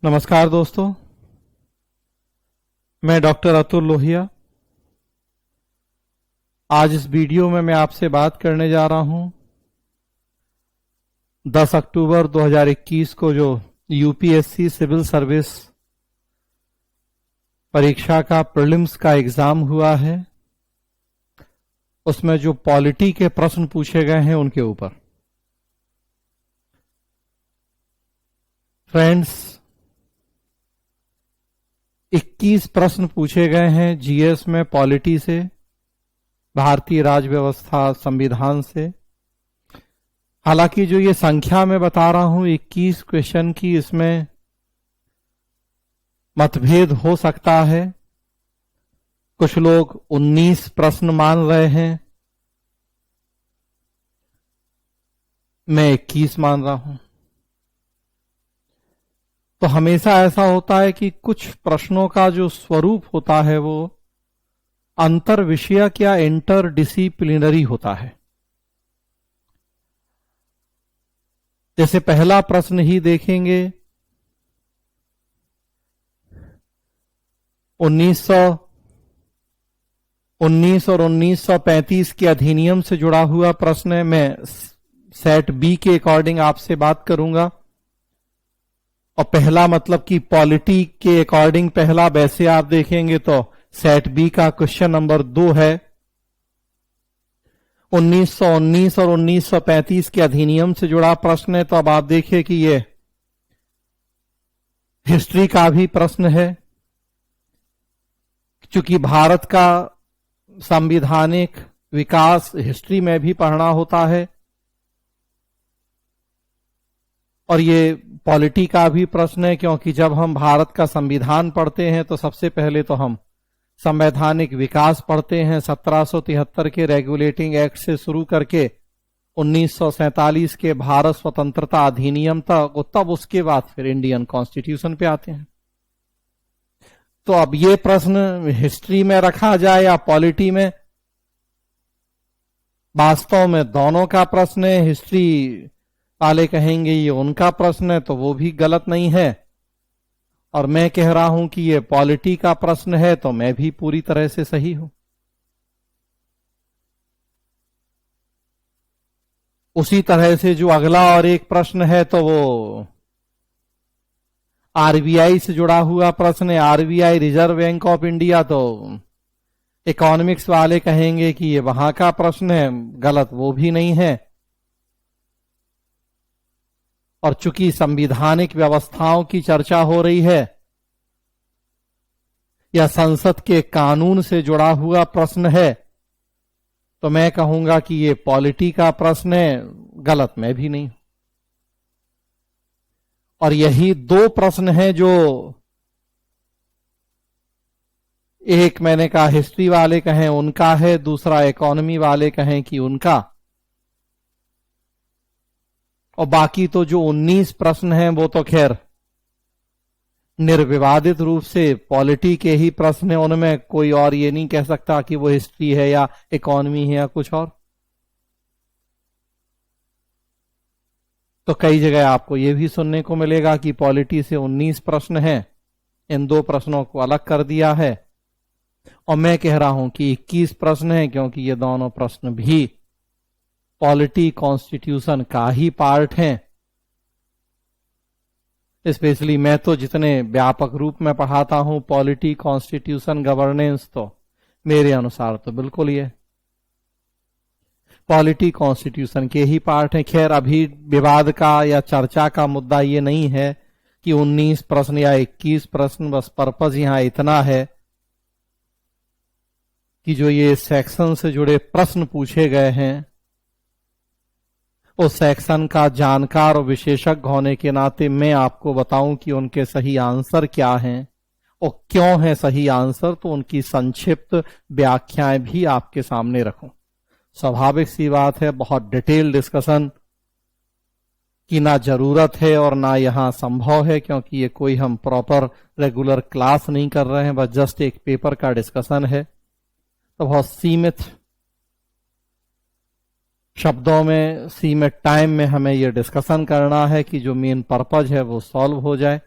नमस्कार दोस्तों, मैं डॉक्टर अतुल लोहिया। आज इस वीडियो में मैं आपसे बात करने जा रहा हूं 10 अक्टूबर 2021 को जो यूपीएससी सिविल सर्विस परीक्षा का प्रीलिम्स का एग्जाम हुआ है, उसमें जो पॉलिटी के प्रश्न पूछे गए हैं उनके ऊपर। फ्रेंड्स, 21 प्रश्न पूछे गए हैं जीएस में पॉलिटी से, भारतीय राज्य व्यवस्था संविधान से। हालांकि जो ये संख्या मैं बता रहा हूं 21 क्वेश्चन की, इसमें मतभेद हो सकता है। कुछ लोग 19 प्रश्न मान रहे हैं, मैं 21 मान रहा हूं। तो हमेशा ऐसा होता है कि कुछ प्रश्नों का जो स्वरूप होता है वो अंतर विषयक या इंटर डिसिप्लिनरी होता है। जैसे पहला प्रश्न ही देखेंगे, 1919 और 1935 के अधिनियम से जुड़ा हुआ प्रश्न है। मैं सेट बी के अकॉर्डिंग आपसे बात करूंगा। और पहला मतलब कि पॉलिटी के अकॉर्डिंग पहला, वैसे आप देखेंगे तो सेट बी का क्वेश्चन नंबर 2 है। 1919 और 1935 के अधिनियम से जुड़ा प्रश्न है। तो अब आप देखिए कि ये हिस्ट्री का भी प्रश्न है, क्योंकि भारत का संवैधानिक विकास हिस्ट्री में भी पढ़ना होता है। और ये पॉलिटी का भी प्रश्न है, क्योंकि जब हम भारत का संविधान पढ़ते हैं तो सबसे पहले तो हम संवैधानिक विकास पढ़ते हैं। 1773 के रेगुलेटिंग एक्ट से शुरू करके 1947 के भारत स्वतंत्रता अधिनियम तक, तब उसके बाद फिर इंडियन कॉन्स्टिट्यूशन पे आते हैं। तो अब ये प्रश्न हिस्ट्री में रखा जाए या पॉलिटी में, वास्तव में दोनों का प्रश्न है। हिस्ट्री वाले कहेंगे ये उनका प्रश्न है, तो वो भी गलत नहीं है। और मैं कह रहा हूं कि ये पॉलिटी का प्रश्न है, तो मैं भी पूरी तरह से सही हूं। उसी तरह से जो अगला और एक प्रश्न है, तो वो आरबीआई से जुड़ा हुआ प्रश्न है। RBI reserve bank of India, तो इकोनॉमिक्स वाले कहेंगे कि ये वहां का प्रश्न है, गलत वो भी नहीं है। और चूंकि संवैधानिक व्यवस्थाओं की चर्चा हो रही है या संसद के कानून से जुड़ा हुआ प्रश्न है, तो मैं कहूंगा कि ये पॉलिटी का प्रश्न है, गलत मैं भी नहीं। और यही दो प्रश्न हैं जो, एक मैंने कहा हिस्ट्री वाले कहें उनका है, दूसरा इकोनॉमी वाले कहें कि उनका। और बाकी तो जो 19 प्रश्न हैं वो तो खैर निर्विवादित रूप से पॉलिटी के ही प्रश्न है। उनमें कोई और ये नहीं कह सकता कि वो हिस्ट्री है या इकोनॉमी है या कुछ और। तो कई जगह आपको ये भी सुनने को मिलेगा कि पॉलिटी से 19 प्रश्न हैं, इन दो प्रश्नों को अलग कर दिया है। और मैं कह रहा हूं कि 21 प्रश्न हैं, क्योंकि ये दोनों प्रश्न भी पॉलिटी कॉन्स्टिट्यूशन का ही पार्ट हैं। स्पेशली मैं तो जितने व्यापक रूप में पढ़ाता हूं पॉलिटी कॉन्स्टिट्यूशन गवर्नेंस, तो मेरे अनुसार तो बिल्कुल ये पॉलिटी कॉन्स्टिट्यूशन के ही पार्ट है। खैर, अभी विवाद का या चर्चा का मुद्दा ये नहीं है कि 19 प्रश्न या 21 प्रश्न, बस पर्पज यहां इतना है कि जो ये सेक्शन से जुड़े प्रश्न पूछे गए हैं, उस सेक्शन का जानकार और विशेषज्ञ होने के नाते मैं आपको बताऊं कि उनके सही आंसर क्या हैं और क्यों है सही आंसर, तो उनकी संक्षिप्त व्याख्याएं भी आपके सामने रखूं। स्वाभाविक सी बात है, बहुत डिटेल डिस्कशन की ना जरूरत है और ना यहां संभव है, क्योंकि ये कोई हम प्रॉपर रेगुलर क्लास नहीं कर रहे हैं, बस जस्ट एक पेपर का डिस्कशन है। तो बहुत सीमित शब्दों में, सीमित टाइम में हमें यह डिस्कशन करना है कि जो मेन पर्पज है वो सॉल्व हो जाए।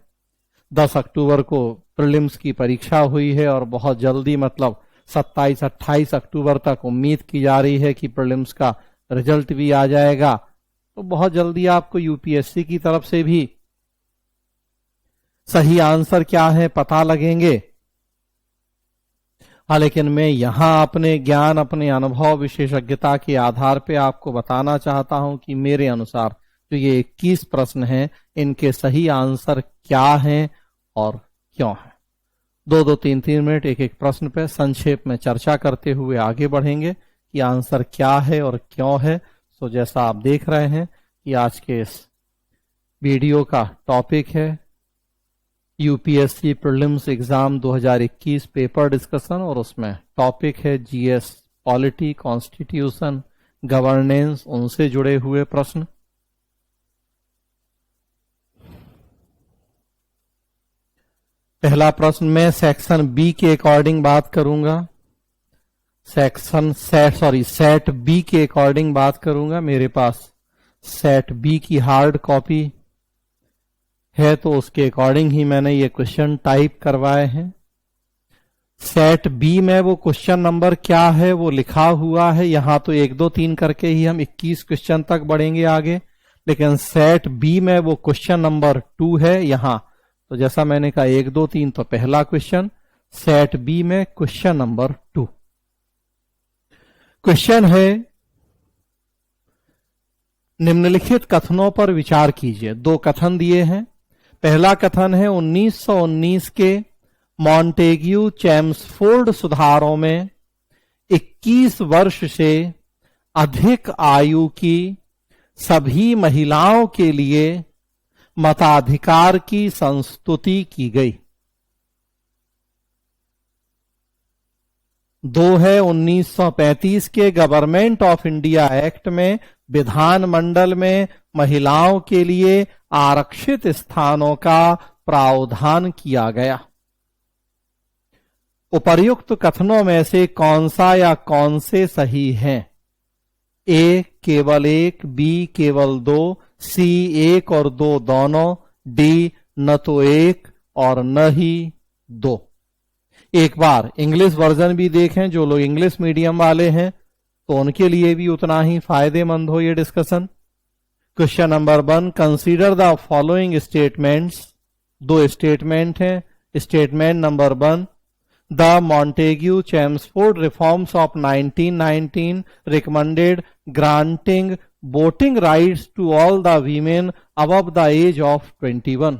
10 अक्टूबर को प्रीलिम्स की परीक्षा हुई है और बहुत जल्दी मतलब 27-28 अक्टूबर तक उम्मीद की जा रही है कि प्रीलिम्स का रिजल्ट भी आ जाएगा। तो बहुत जल्दी आपको यूपीएससी की तरफ से भी सही आंसर क्या है पता लगेंगे। हाँ, लेकिन मैं यहां अपने ज्ञान, अपने अनुभव, विशेषज्ञता के आधार पे आपको बताना चाहता हूं कि मेरे अनुसार जो ये 21 प्रश्न हैं इनके सही आंसर क्या हैं और क्यों हैं। 2-2, 3-3 मिनट एक एक प्रश्न पे संक्षेप में चर्चा करते हुए आगे बढ़ेंगे कि आंसर क्या है और क्यों है। सो जैसा आप देख रहे हैं कि आज के इस वीडियो का टॉपिक है UPSC prelims exam 2021 paper discussion और उसमें टॉपिक है जीएस पॉलिटी, कॉन्स्टिट्यूशन, गवर्नेंस, उनसे जुड़े हुए प्रश्न। पहला प्रश्न मैं सेक्शन बी के अकॉर्डिंग बात करूंगा, सेट बी के अकॉर्डिंग बात करूंगा। मेरे पास सेट बी की हार्ड कॉपी है तो उसके अकॉर्डिंग ही मैंने ये क्वेश्चन टाइप करवाए हैं। सेट बी में वो क्वेश्चन नंबर क्या है वो लिखा हुआ है, यहां तो 1, 2, 3 करके ही हम 21 क्वेश्चन तक बढ़ेंगे आगे, लेकिन सेट बी में वो क्वेश्चन नंबर 2 है यहां। तो जैसा मैंने कहा 1, 2, 3 तो पहला क्वेश्चन, सेट बी में क्वेश्चन नंबर 2 क्वेश्चन है निम्नलिखित कथनों पर विचार कीजिए। 2 कथन दिए हैं। पहला कथन है 1919 के मॉन्टेग्यू चैम्सफोर्ड सुधारों में 21 वर्ष से अधिक आयु की सभी महिलाओं के लिए मताधिकार की संस्तुति की गई। 2 है 1935 के गवर्नमेंट ऑफ इंडिया एक्ट में विधानमंडल में महिलाओं के लिए आरक्षित स्थानों का प्रावधान किया गया। उपर्युक्त कथनों में से कौन सा या कौन से सही हैं? ए केवल 1, बी केवल 2, सी 1 और 2 दोनों, डी न तो 1 और न ही 2। एक बार इंग्लिश वर्जन भी देखें, जो लोग इंग्लिश मीडियम वाले हैं तो उनके लिए भी उतना ही फायदेमंद हो ये discussion. Question number 1, consider the following statements. 2 statement हैं। Statement number 1, the Montagu Chelmsford reforms of 1919 recommended granting voting rights to all the women above the age of 21.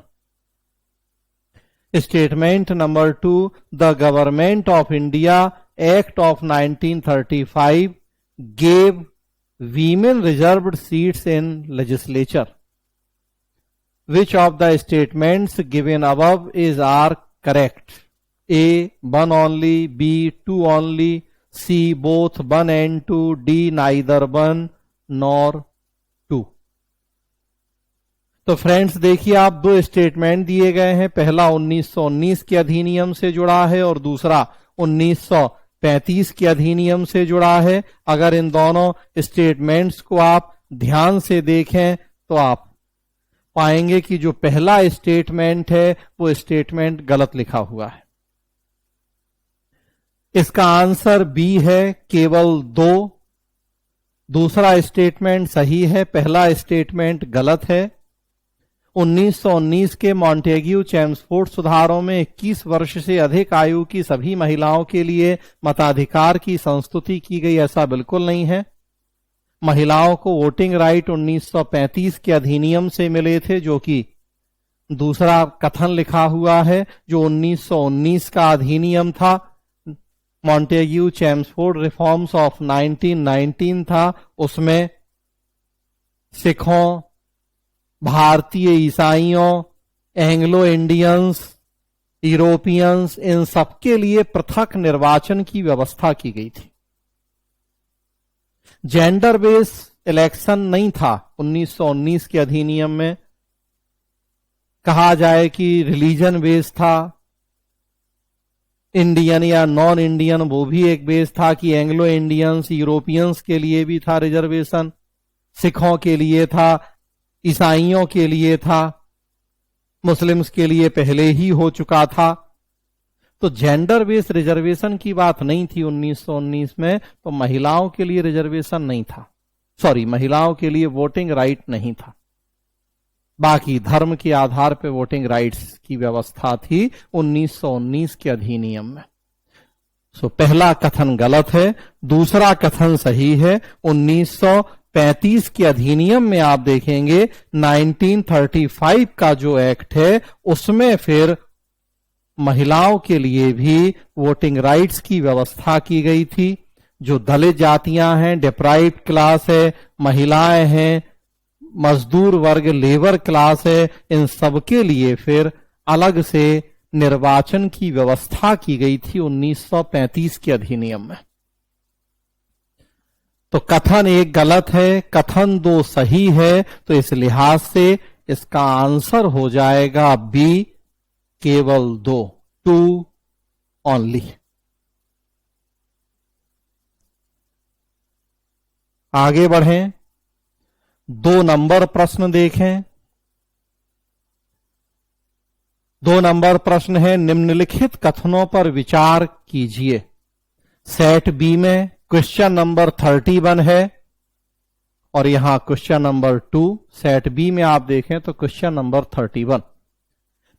Statement number 2, the Government of India Act of 1935 gave women reserved seats in legislature. Which of the statements given above are correct? A 1 only, B 2 only, C both 1 and 2, D neither 1 nor 2। तो friends देखिए, आप 2 statement दिए गए हैं। पहला 1919 के अधिनियम से जुड़ा है और दूसरा 1935 के अधिनियम से जुड़ा है। अगर इन दोनों स्टेटमेंट्स को आप ध्यान से देखें तो आप पाएंगे कि जो पहला स्टेटमेंट है वो स्टेटमेंट गलत लिखा हुआ है। इसका आंसर बी है, केवल 2। दूसरा स्टेटमेंट सही है, पहला स्टेटमेंट गलत है। 1919 के मॉन्टेग्यू चैम्सफोर्ड सुधारों में 21 वर्ष से अधिक आयु की सभी महिलाओं के लिए मताधिकार की संस्तुति की गई, ऐसा बिल्कुल नहीं है। महिलाओं को वोटिंग राइट 1935 के अधिनियम से मिले थे, जो कि दूसरा कथन लिखा हुआ है। जो 1919 का अधिनियम था, मॉन्टेग्यू चैम्सफोर्ड रिफॉर्म्स ऑफ 1919 था, उसमें सिखों, भारतीय ईसाइयों, एंग्लो इंडियंस, यूरोपियंस, इन सबके लिए पृथक निर्वाचन की व्यवस्था की गई थी। जेंडर बेस इलेक्शन नहीं था 1919 के अधिनियम में। कहा जाए कि रिलीजन बेस था, इंडियन या नॉन इंडियन वो भी एक बेस था कि एंग्लो इंडियंस, यूरोपियंस के लिए भी था रिजर्वेशन, सिखों के लिए था, ईसाइयों के लिए था। मुस्लिम्स के लिए पहले ही हो चुका था। तो जेंडर बेस्ड रिजर्वेशन की बात नहीं थी 1919 में, तो महिलाओं के लिए रिजर्वेशन नहीं था, सॉरी, महिलाओं के लिए वोटिंग राइट नहीं था। बाकी धर्म के आधार पर वोटिंग राइट्स की व्यवस्था थी 1919 के अधिनियम में। सो पहला कथन गलत है। दूसरा कथन सही है। 1935 के अधिनियम में आप देखेंगे 1935 का जो एक्ट है उसमें फिर महिलाओं के लिए भी वोटिंग राइट्स की व्यवस्था की गई थी। जो दलित जातियां हैं, डिप्राइव्ड क्लास है, महिलाएं हैं, मजदूर वर्ग, लेबर क्लास है, इन सबके लिए फिर अलग से निर्वाचन की व्यवस्था की गई थी 1935 के अधिनियम में। तो कथन एक गलत है, कथन दो सही है। तो इस लिहाज से इसका आंसर हो जाएगा बी, केवल दो, 2 ओनली। आगे बढ़ें, 2 नंबर प्रश्न देखें। 2 नंबर प्रश्न है, निम्नलिखित कथनों पर विचार कीजिए। सेट बी में क्वेश्चन नंबर 31 है और यहां क्वेश्चन नंबर 2। सेट बी में आप देखें तो क्वेश्चन नंबर 31।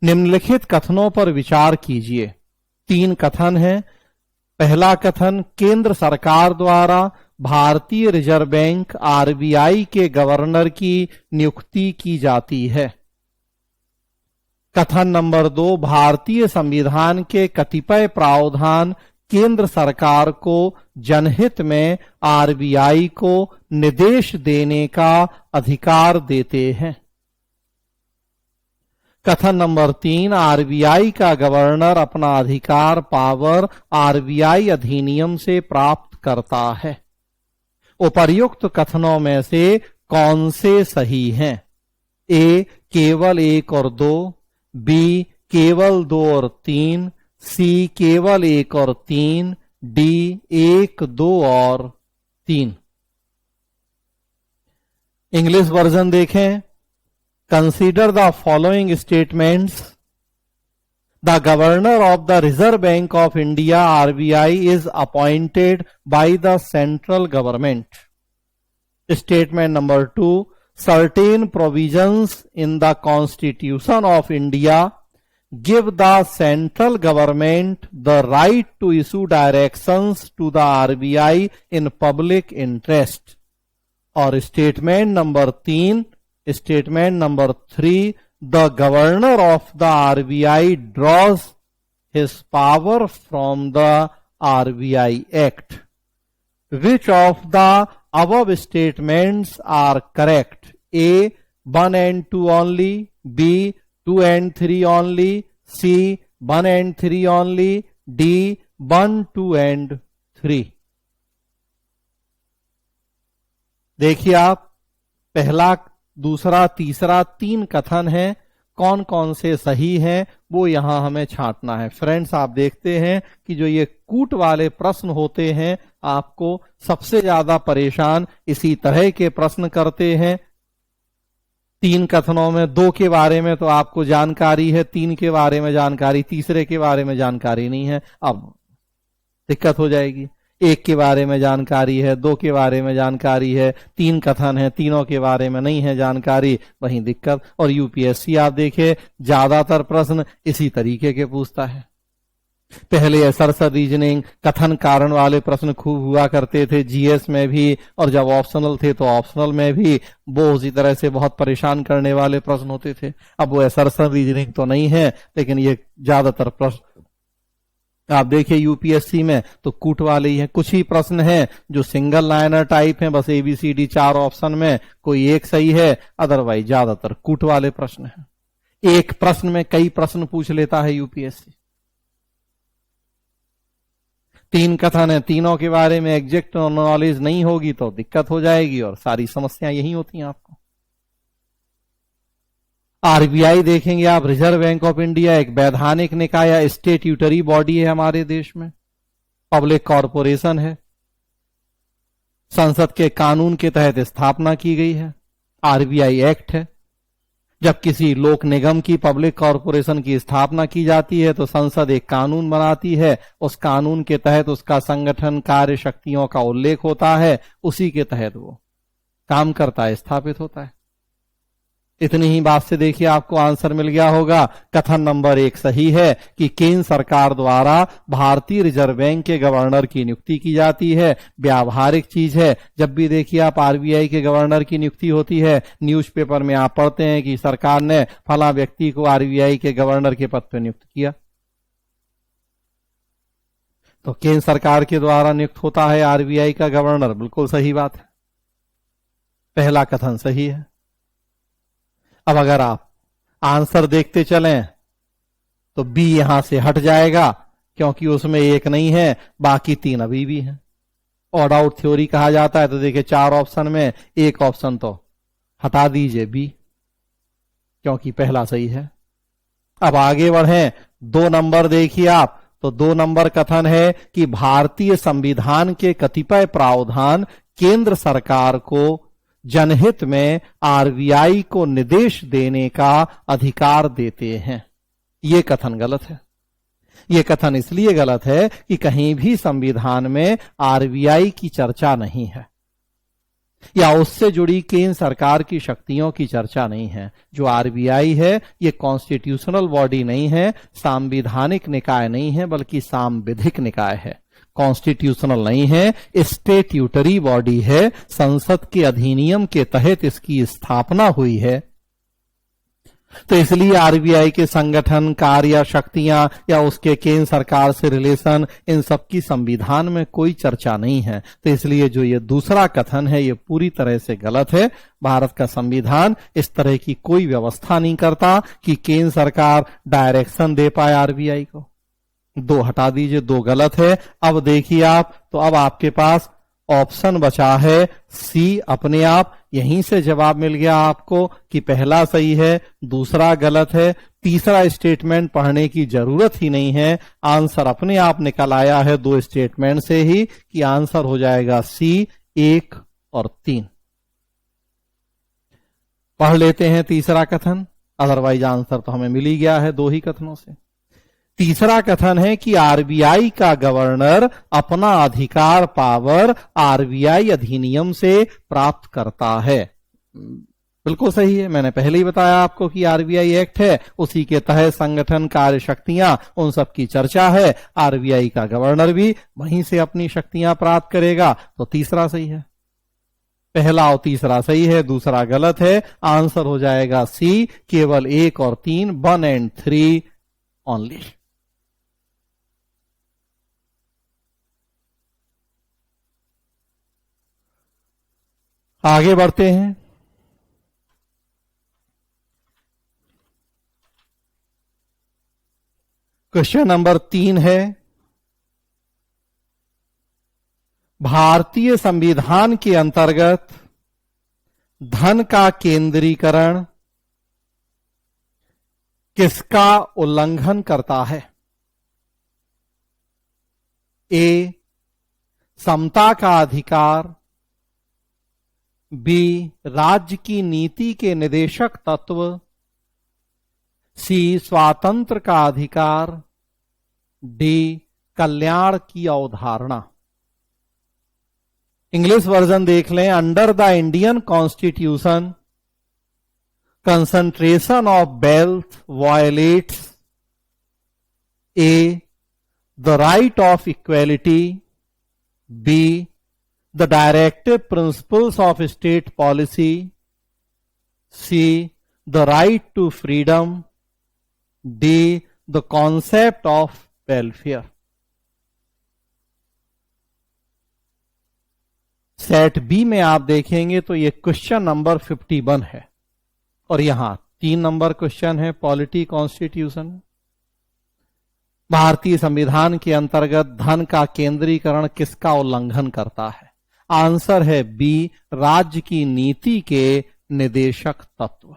निम्नलिखित कथनों पर विचार कीजिए। 3 कथन है। पहला कथन, केंद्र सरकार द्वारा भारतीय रिजर्व बैंक आरबीआई के गवर्नर की नियुक्ति की जाती है। कथन नंबर 2, भारतीय संविधान के कतिपय प्रावधान केंद्र सरकार को जनहित में आरबीआई को निर्देश देने का अधिकार देते हैं। कथन नंबर 3, आरबीआई का गवर्नर अपना अधिकार पावर आरबीआई अधिनियम से प्राप्त करता है। उपर्युक्त कथनों में से कौन से सही हैं? ए, केवल 1 और 2, बी, केवल 2 और 3, सी, केवल 1 और 3, डी, 1, 2 और 3। इंग्लिश वर्जन देखें। Consider the following statements. The governor of the reserve bank of India RBI is appointed by the central government. Statement number 2, certain provisions in the Constitution of India give the central government the right to issue directions to the RBI in public interest। और statement number 3, the governor of the RBI draws his power from the RBI Act। Which of the above statements are correct? A, 1 and 2 only, B, 2 and 3 only, C, 1 and 3 only, D, 1, 2 and 3। देखिए आप, पहला, दूसरा, तीसरा 3 कथन है। कौन कौन से सही हैं वो यहां हमें छांटना है। फ्रेंड्स, आप देखते हैं कि जो ये कूट वाले प्रश्न होते हैं आपको सबसे ज्यादा परेशान इसी तरह के प्रश्न करते हैं। 3 कथनों में 2 के बारे में तो आपको जानकारी है, 3 के बारे में जानकारी, तीसरे के बारे में जानकारी नहीं है, अब दिक्कत हो जाएगी। 1 के बारे में जानकारी है, 2 के बारे में जानकारी है, 3 कथन है, तीनों के बारे में नहीं है जानकारी, वहीं दिक्कत। और यूपीएससी आप देखिए ज्यादातर प्रश्न इसी तरीके के पूछता है। पहले असरसर रीजनिंग, कथन कारण वाले प्रश्न खूब हुआ करते थे जीएस में भी, और जब ऑप्शनल थे तो ऑप्शनल में भी वो उसी तरह से बहुत परेशान करने वाले प्रश्न होते थे। अब वो असरसर रीजनिंग तो नहीं है, लेकिन ये ज्यादातर प्रश्न आप देखिए यूपीएससी में तो कूट वाले ही हैं। कुछ ही प्रश्न हैं जो सिंगल लाइनर टाइप हैं, बस एबीसीडी 4 ऑप्शन में कोई एक सही है, अदरवाइज ज्यादातर कूट वाले प्रश्न हैं। एक प्रश्न में कई प्रश्न पूछ लेता है यूपीएससी। 3 कथन है, तीनों के बारे में एग्जैक्ट नॉलेज नहीं होगी तो दिक्कत हो जाएगी, और सारी समस्या यही होती हैं आपको। आरबीआई देखेंगे आप, रिजर्व बैंक ऑफ इंडिया एक वैधानिक निकाय या स्टेट्यूटरी बॉडी है हमारे देश में, पब्लिक कॉरपोरेशन है, संसद के कानून के तहत स्थापना की गई है, आरबीआई एक्ट है। जब किसी लोक निगम की, पब्लिक कॉरपोरेशन की स्थापना की जाती है तो संसद एक कानून बनाती है, उस कानून के तहत उसका संगठन, कार्य, शक्तियों का उल्लेख होता है, उसी के तहत वो काम करता है, स्थापित होता है। इतनी ही बात से देखिए आपको आंसर मिल गया होगा। कथन नंबर 1 सही है कि केंद्र सरकार द्वारा भारतीय रिजर्व बैंक के गवर्नर की नियुक्ति की जाती है। व्यावहारिक चीज है, जब भी देखिए आप आरबीआई के गवर्नर की नियुक्ति होती है, न्यूज़पेपर में आप पढ़ते हैं कि सरकार ने फला व्यक्ति को आरबीआई के गवर्नर के पद पर नियुक्त किया, तो केंद्र सरकार के द्वारा नियुक्त होता है आरबीआई का गवर्नर। बिल्कुल सही बात है, पहला कथन सही है। अब अगर आप आंसर देखते चलें तो बी यहां से हट जाएगा, क्योंकि उसमें एक नहीं है, बाकी 3 अभी भी हैं। ऑड आउट थ्योरी कहा जाता है। तो देखिए 4 ऑप्शन में एक ऑप्शन तो हटा दीजिए, बी, क्योंकि पहला सही है। अब आगे बढ़ें, 2 नंबर देखिए आप, तो 2 नंबर कथन है कि भारतीय संविधान के कतिपय प्रावधान केंद्र सरकार को जनहित में आरबीआई को निर्देश देने का अधिकार देते हैं। यह कथन गलत है। यह कथन इसलिए गलत है कि कहीं भी संविधान में आरबीआई की चर्चा नहीं है, या उससे जुड़ी केंद्र सरकार की शक्तियों की चर्चा नहीं है। जो आरबीआई है यह कॉन्स्टिट्यूशनल बॉडी नहीं है, संवैधानिक निकाय नहीं है, बल्कि सांविधिक निकाय है। कॉन्स्टिट्यूशनल नहीं है, स्टेट्यूटरी बॉडी है। संसद के अधिनियम के तहत इसकी स्थापना हुई है। तो इसलिए आरबीआई के संगठन, कार्य, शक्तियां या उसके केंद्र सरकार से रिलेशन, इन सब की संविधान में कोई चर्चा नहीं है। तो इसलिए जो ये दूसरा कथन है ये पूरी तरह से गलत है। भारत का संविधान इस तरह की कोई व्यवस्था नहीं करता कि केंद्र सरकार डायरेक्शन दे पाए आरबीआई को। 2 हटा दीजिए, 2 गलत है। अब देखिए आप, तो अब आपके पास ऑप्शन बचा है सी अपने आप। यहीं से जवाब मिल गया आपको कि पहला सही है, दूसरा गलत है। तीसरा स्टेटमेंट पढ़ने की जरूरत ही नहीं है, आंसर अपने आप निकल आया है 2 स्टेटमेंट से ही कि आंसर हो जाएगा सी, 1 और 3। पढ़ लेते हैं तीसरा कथन, अदरवाइज आंसर तो हमें मिल ही गया है 2 ही कथनों से। तीसरा कथन है कि आरबीआई का गवर्नर अपना अधिकार पावर आरबीआई अधिनियम से प्राप्त करता है। बिल्कुल सही है, मैंने पहले ही बताया आपको कि आरबीआई एक्ट है, उसी के तहत संगठन, कार्य, शक्तियां, उन सब की चर्चा है। आरबीआई का गवर्नर भी वहीं से अपनी शक्तियां प्राप्त करेगा। तो तीसरा सही है, पहला और तीसरा सही है, दूसरा गलत है। आंसर हो जाएगा सी, केवल 1 और 3, 1 and 3 ओनली। आगे बढ़ते हैं। क्वेश्चन नंबर 3 है, भारतीय संविधान के अंतर्गत धन का केंद्रीकरण किसका उल्लंघन करता है? ए, समता का अधिकार, बी, राज्य की नीति के निदेशक तत्व, सी, स्वातंत्र का अधिकार, डी, कल्याण की अवधारणा। इंग्लिश वर्जन देख लें। Under the Indian constitution concentration of wealth violates A, the right of equality, B, the directive principles of state policy, C, the right to freedom, D, the concept of welfare। Set B में आप देखेंगे तो ये question number 51 है, और यहां 3 number question है polity constitution. भारतीय संविधान के अंतर्गत धन का केंद्रीकरण किसका उल्लंघन करता है? आंसर है बी, राज्य की नीति के निदेशक तत्व।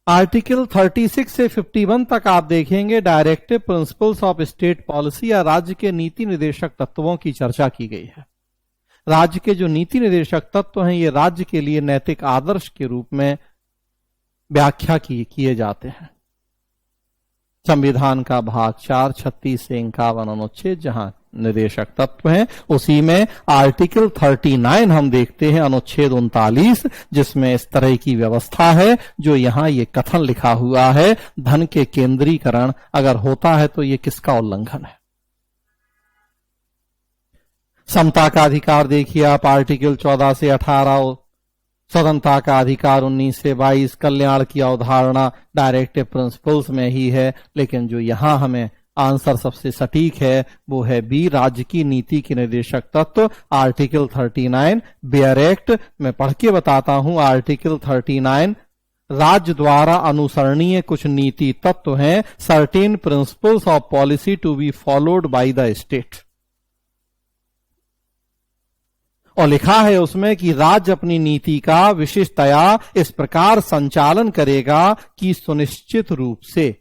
आर्टिकल 36 से 51 तक आप देखेंगे directive principles of state policy या राज्य के नीति निदेशक तत्वों की चर्चा की गई है। राज्य के जो नीति निर्देशक तत्व हैं ये राज्य के लिए नैतिक आदर्श के रूप में व्याख्या किए जाते हैं। संविधान का भाग 4 36 से 51 अनुच्छेद जहां निर्देशक तत्व हैं, उसी में आर्टिकल 39 हम देखते हैं, अनुच्छेद 39, जिसमें इस तरह की व्यवस्था है जो यहां ये कथन लिखा हुआ है, धन के केंद्रीकरण अगर होता है तो ये किसका उल्लंघन है। समता का अधिकार देखिए आप, आर्टिकल 14 से 18, स्वतंत्रता का अधिकार 19 से 22, कल्याण की अवधारणा डायरेक्टिव प्रिंसिपल्स में ही है, लेकिन जो यहां हमें आंसर सबसे सटीक है वो है बी, राज्य की नीति के निर्देशक तत्व, आर्टिकल 39 बेयर एक्ट। मैं पढ़ के बताता हूं, आर्टिकल 39 राज्य द्वारा अनुसरणीय कुछ नीति तत्व हैं, certain principles of policy to be followed by the state. और लिखा है उसमें कि राज्य अपनी नीति का विशिष्टतया इस प्रकार संचालन करेगा कि सुनिश्चित रूप से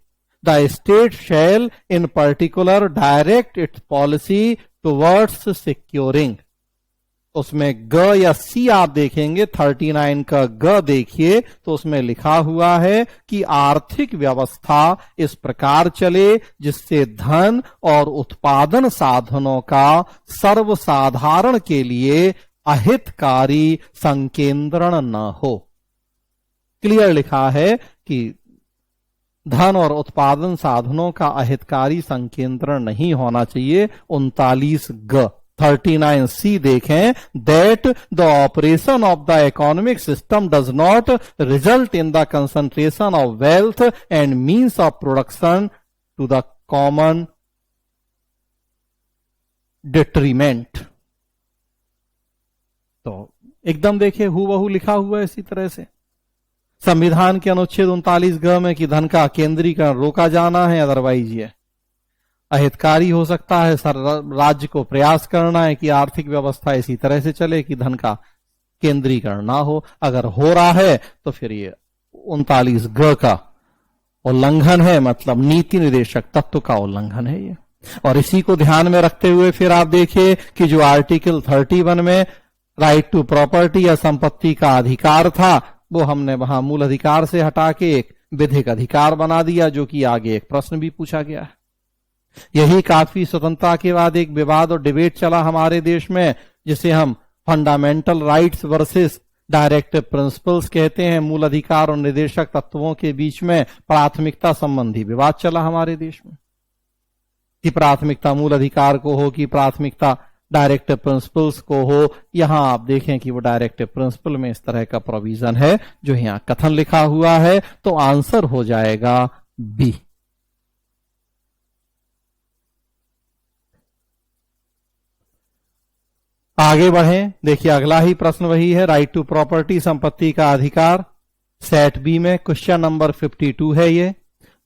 the state shall in particular direct it's policy towards securing. उसमें ग या सी आप देखेंगे, 39 का ग देखिए तो उसमें लिखा हुआ है कि आर्थिक व्यवस्था इस प्रकार चले जिससे धन और उत्पादन साधनों का सर्वसाधारण के लिए अहितकारी संकेंद्रण न हो। क्लियर लिखा है कि धन और उत्पादन साधनों का अहितकारी संकेंद्रण नहीं होना चाहिए। 39 ग 39C देखें, that the operation of the economic system does not result in the concentration of wealth and means of production to the common detriment. तो एकदम देखिए हूबहू लिखा हुआ है इसी तरह से। संविधान के अनुच्छेद 39 ग में कि धन का केंद्रीकरण रोका जाना है, अदरवाइज ये अहितकारी हो सकता है। राज्य को प्रयास करना है कि आर्थिक व्यवस्था इसी तरह से चले कि धन का केंद्रीकरण ना हो। अगर हो रहा है तो फिर ये 39 ग का उल्लंघन है, मतलब नीति निर्देशक तत्व का उल्लंघन है ये। और इसी को ध्यान में रखते हुए फिर आप देखिए कि जो आर्टिकल 31 में राइट टू प्रॉपर्टी या संपत्ति का अधिकार था, वो हमने वहां मूल अधिकार से हटा के एक विधिक अधिकार बना दिया, जो कि आगे एक प्रश्न भी पूछा गया है। यही काफी स्वतंत्रता के बाद एक विवाद और डिबेट चला हमारे देश में, जिसे हम fundamental rights versus directive principles कहते हैं। मूल अधिकार और निर्देशक तत्वों के बीच में प्राथमिकता संबंधी विवाद चला हमारे देश में कि प्राथमिकता मूल अधिकार को हो कि प्राथमिकता डायरेक्टिव प्रिंसिपल्स को हो। यहां आप देखें कि वो डायरेक्टिव प्रिंसिपल में इस तरह का प्रोविजन है जो यहां कथन लिखा हुआ है, तो आंसर हो जाएगा बी। आगे बढ़ें, देखिए अगला ही प्रश्न वही है, राइट टू प्रॉपर्टी, संपत्ति का अधिकार। सेट बी में क्वेश्चन नंबर 52 है, ये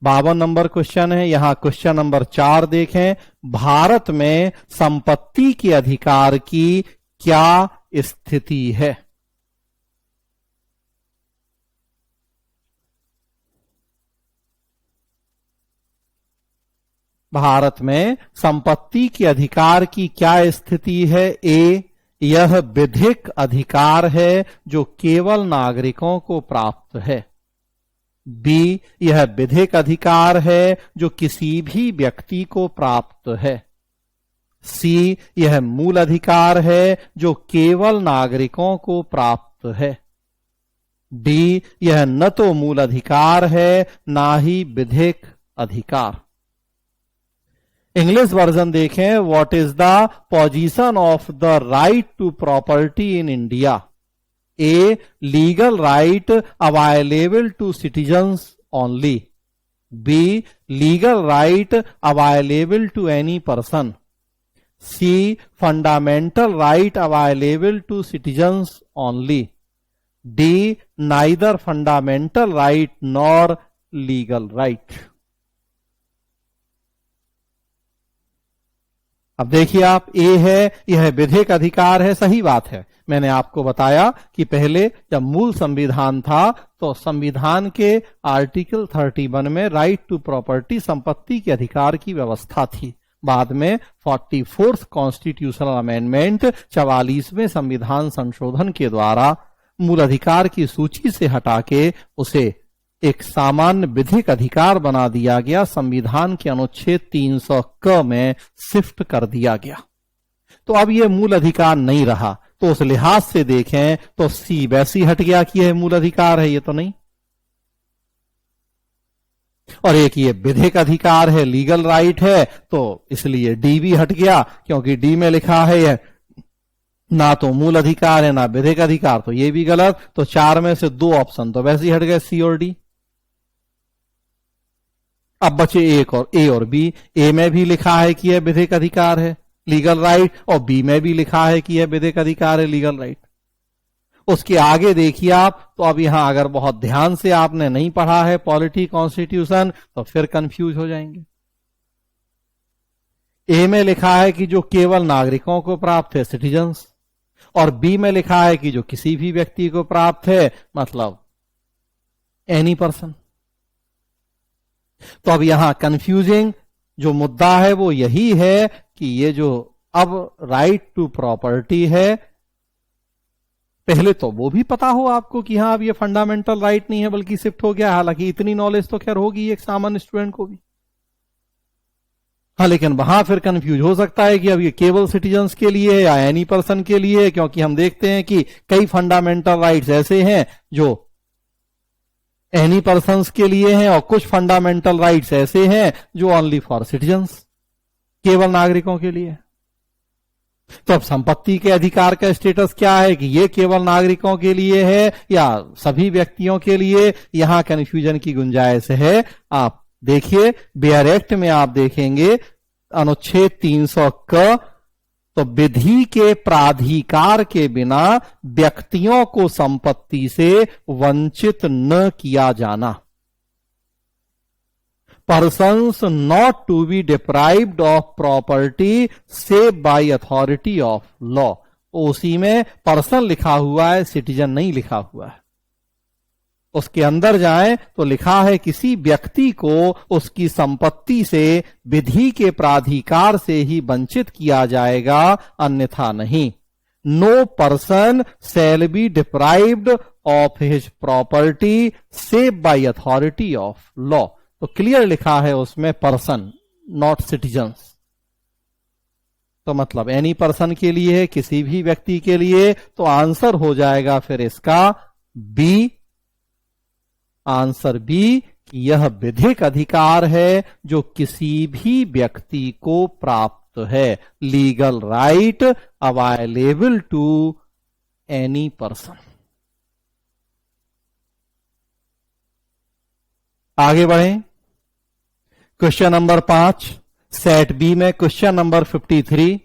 52 नंबर क्वेश्चन है। यहां क्वेश्चन नंबर 4 देखें, भारत में संपत्ति के अधिकार की क्या स्थिति है। भारत में संपत्ति के अधिकार की क्या स्थिति है। ए, यह विधिक अधिकार है जो केवल नागरिकों को प्राप्त है। बी, यह विधिक अधिकार है जो किसी भी व्यक्ति को प्राप्त है। सी, यह मूल अधिकार है जो केवल नागरिकों को प्राप्त है। डी, यह न तो मूल अधिकार है ना ही विधिक अधिकार। इंग्लिश वर्जन देखें, what is the position of the right to property in India. A, legal right available to citizens only. B, legal right available to any person. C, fundamental right available to citizens only. D, neither fundamental right nor legal right. अब देखिए आप, ए है यह विधिक अधिकार है, सही बात है। मैंने आपको बताया कि पहले जब मूल संविधान था तो संविधान के आर्टिकल 31 में राइट टू प्रॉपर्टी, संपत्ति के अधिकार की व्यवस्था थी। बाद में 44th कॉन्स्टिट्यूशनल अमेंडमेंट 44वें संविधान संशोधन के द्वारा मूल अधिकार की सूची से हटा के उसे एक सामान्य विधिक अधिकार बना दिया गया, संविधान के अनुच्छेद 300 क में शिफ्ट कर दिया गया। तो अब यह मूल अधिकार नहीं रहा। तो उस लिहाज से देखें तो सी वैसी हट गया कि यह मूल अधिकार है, ये तो नहीं। और एक ये विधिक अधिकार है, लीगल राइट है, तो इसलिए डी भी हट गया, क्योंकि डी में लिखा है यह ना तो मूल अधिकार है ना विधिक अधिकार, तो ये भी गलत। तो 4 में से 2 ऑप्शन तो वैसे ही हट गए, सी और डी। अब बचे एक और ए और बी। ए में भी लिखा है कि यह विधिक अधिकार है, लीगल राइट, और बी में भी लिखा है कि यह विधिक अधिकार है, लीगल राइट। उसके आगे देखिए आप, तो अब यहां अगर बहुत ध्यान से आपने नहीं पढ़ा है पॉलिटी कॉन्स्टिट्यूशन तो फिर कंफ्यूज हो जाएंगे। ए में लिखा है कि जो केवल नागरिकों को प्राप्त है, सिटीजन्स, और बी में लिखा है कि जो किसी भी व्यक्ति को प्राप्त है, मतलब एनी पर्सन। तो अब यहां कंफ्यूजिंग जो मुद्दा है वो यही है कि ये जो अब राइट टू प्रॉपर्टी है, पहले तो वो भी पता हो आपको कि हाँ अब ये फंडामेंटल राइट नहीं है बल्कि शिफ्ट हो गया। हालांकि इतनी नॉलेज तो खैर होगी एक सामान्य स्टूडेंट को भी। हाँ, लेकिन वहां फिर कंफ्यूज हो सकता है कि अब ये केवल सिटीजन्स के लिए है या एनी पर्सन के लिए है, क्योंकि हम देखते हैं कि कई फंडामेंटल राइट्स ऐसे हैं जो एनी पर्सन्स के लिए हैं और कुछ फंडामेंटल राइट्स ऐसे हैं जो ओनली फॉर सिटीजन्स, केवल नागरिकों के लिए। तो अब संपत्ति के अधिकार का स्टेटस क्या है कि ये केवल नागरिकों के लिए है या सभी व्यक्तियों के लिए, यहां कंफ्यूजन की गुंजाइश है। आप देखिए बेयर एक्ट में आप देखेंगे अनुच्छेद 300 क, तो विधि के प्राधिकार के बिना व्यक्तियों को संपत्ति से वंचित न किया जाना। Persons not to be deprived of property save by authority of law। उसी में पर्सन लिखा हुआ है, सिटीजन नहीं लिखा हुआ है। उसके अंदर जाएं तो लिखा है किसी व्यक्ति को उसकी संपत्ति से विधि के प्राधिकार से ही वंचित किया जाएगा, अन्यथा नहीं। No person shall be deprived of his property save by authority of law. तो क्लियर लिखा है उसमें पर्सन, नॉट सिटीजन्स। तो मतलब एनी पर्सन के लिए है, किसी भी व्यक्ति के लिए। तो आंसर हो जाएगा फिर इसका बी, आंसर बी, कि यह विधिक अधिकार है जो किसी भी व्यक्ति को प्राप्त है, legal right available to any person. आगे बढ़ें। क्वेश्चन नंबर 5 सेट बी में क्वेश्चन नंबर 53।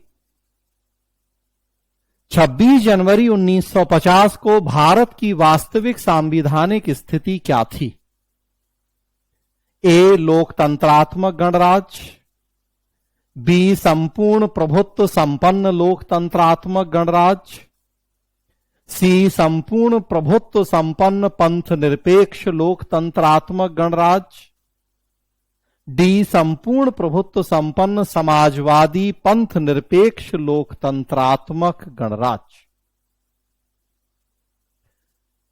26 जनवरी 1950 को भारत की वास्तविक संवैधानिक स्थिति क्या थी? ए लोकतंत्रात्मक गणराज्य, बी संपूर्ण प्रभुत्व संपन्न लोकतंत्रात्मक गणराज्य, सी संपूर्ण प्रभुत्व संपन्न पंथ निरपेक्ष लोकतंत्रात्मक गणराज्य, डी संपूर्ण प्रभुत्व संपन्न समाजवादी पंथ निरपेक्ष लोकतंत्रात्मक गणराज्य।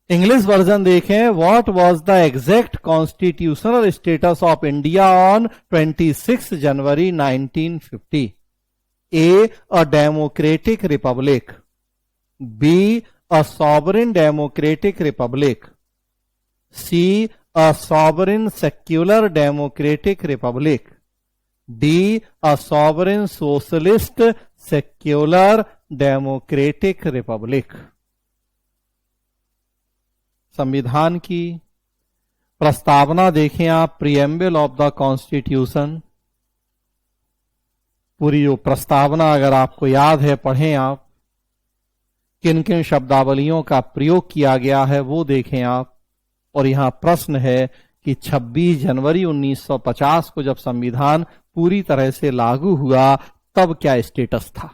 इंग्लिश वर्जन देखें। What was the exact constitutional status of India on 26 January 1950? A a democratic republic, B a sovereign democratic republic, C a sovereign secular democratic republic, D a sovereign socialist secular democratic republic। संविधान की प्रस्तावना देखें आप, preamble of the constitution. पूरी जो प्रस्तावना अगर आपको याद है पढ़ें आप, किन किन शब्दावलियों का प्रयोग किया गया है वो देखें आप। और यहां प्रश्न है कि 26 जनवरी 1950 को जब संविधान पूरी तरह से लागू हुआ तब क्या स्टेटस था?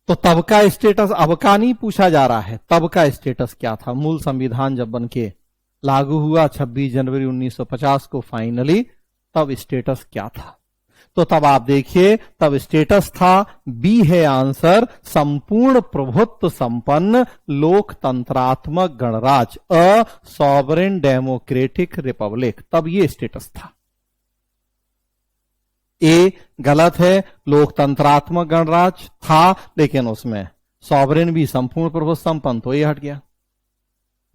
तो तब का स्टेटस अब का नहीं पूछा जा रहा है, तब का स्टेटस क्या था? मूल संविधान जब बन के लागू हुआ 26 जनवरी 1950 को फाइनली, तब स्टेटस क्या था? तो तब आप देखिए, तब स्टेटस था, बी है आंसर, संपूर्ण प्रभुत्व संपन्न लोकतंत्रात्मक गणराज्य, अ सॉवरेन डेमोक्रेटिक रिपब्लिक, तब ये स्टेटस था। ए गलत है, लोकतंत्रात्मक गणराज्य था लेकिन उसमें सॉवरेन भी संपूर्ण प्रभुत्व संपन्न, तो ये हट गया।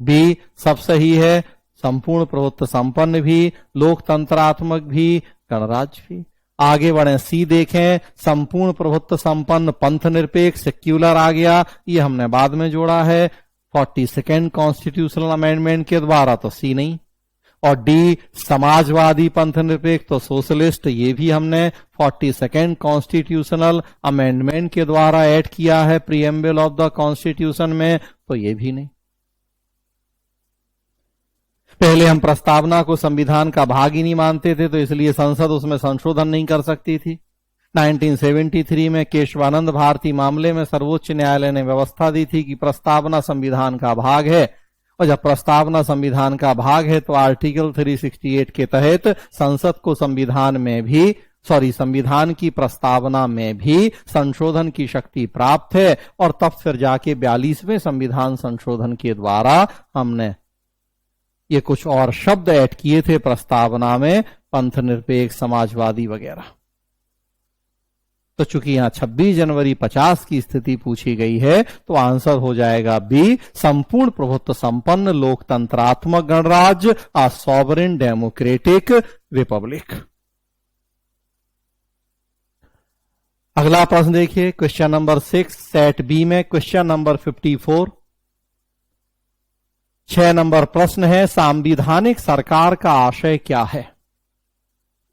बी सब सही है, संपूर्ण प्रभुत्व संपन्न भी, लोकतंत्रात्मक भी, गणराज्य भी। आगे बढ़े, सी देखें, संपूर्ण प्रभुत्व संपन्न पंथ निरपेक्ष सेक्युलर आ गया, ये हमने बाद में जोड़ा है 42nd कॉन्स्टिट्यूशनल अमेंडमेंट के द्वारा, तो सी नहीं। और डी समाजवादी पंथ निरपेक्ष, तो सोशलिस्ट, ये भी हमने 42nd कॉन्स्टिट्यूशनल अमेंडमेंट के द्वारा ऐड किया है प्रीएम्बल ऑफ द कॉन्स्टिट्यूशन में, तो ये भी नहीं। पहले हम प्रस्तावना को संविधान का भाग ही नहीं मानते थे, तो इसलिए संसद उसमें संशोधन नहीं कर सकती थी। 1973 में केशवानंद भारती मामले में सर्वोच्च न्यायालय ने व्यवस्था दी थी कि प्रस्तावना संविधान का भाग है, और जब प्रस्तावना संविधान का भाग है तो आर्टिकल 368 के तहत संसद को संविधान की प्रस्तावना में भी संशोधन की शक्ति प्राप्त है। और तब फिर जाके 42वें संविधान संशोधन के द्वारा हमने ये कुछ और शब्द ऐड किए थे प्रस्तावना में, पंथ निरपेक्ष, समाजवादी वगैरह। तो चूंकि यहां 26 जनवरी 50 की स्थिति पूछी गई है, तो आंसर हो जाएगा बी, संपूर्ण प्रभुत्व संपन्न लोकतंत्रात्मक गणराज्य, आ सॉवरेन डेमोक्रेटिक रिपब्लिक। अगला प्रश्न देखिए, क्वेश्चन नंबर 6 सेट बी में क्वेश्चन नंबर 54। 6 नंबर प्रश्न है, सांविधानिक सरकार का आशय क्या है?